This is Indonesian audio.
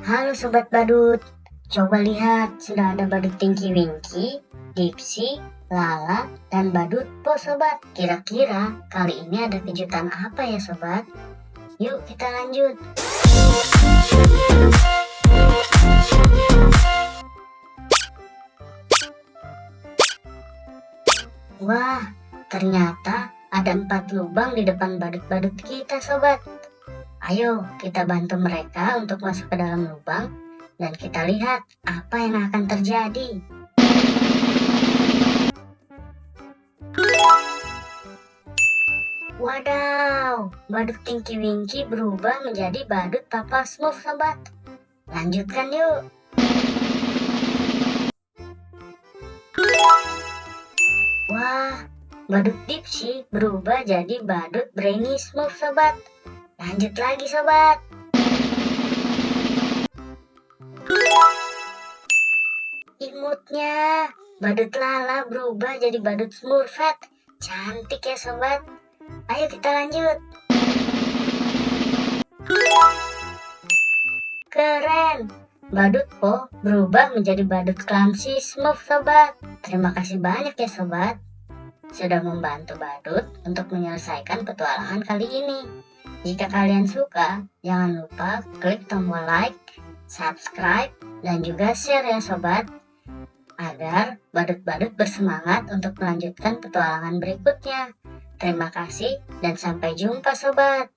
Halo Sobat Badut, coba lihat sudah ada badut Tinky Winky, Dipsy, Lala, dan badut Po Sobat. Kira-kira kali ini ada kejutan apa ya Sobat? Yuk kita lanjut. Wah, ternyata ada 4 lubang di depan badut-badut kita Sobat. Ayo kita bantu mereka untuk masuk ke dalam lubang dan kita lihat apa yang akan terjadi. Wadaw, badut Tinky Winky berubah menjadi badut Papa Smurf Sobat. Lanjutkan yuk. Wah, badut Dipsy berubah jadi badut Brainy Smurf Sobat. Lanjut lagi Sobat. Imutnya, badut Lala berubah jadi badut Smurfette. Cantik ya Sobat. Ayo kita lanjut. Keren. Badut Po berubah menjadi badut Clumsy Smurf Sobat. Terima kasih banyak ya Sobat sudah membantu badut untuk menyelesaikan petualangan kali ini. Jika kalian suka, jangan lupa klik tombol like, subscribe, dan juga share ya Sobat, agar badut-badut bersemangat untuk melanjutkan petualangan berikutnya. Terima kasih dan sampai jumpa Sobat.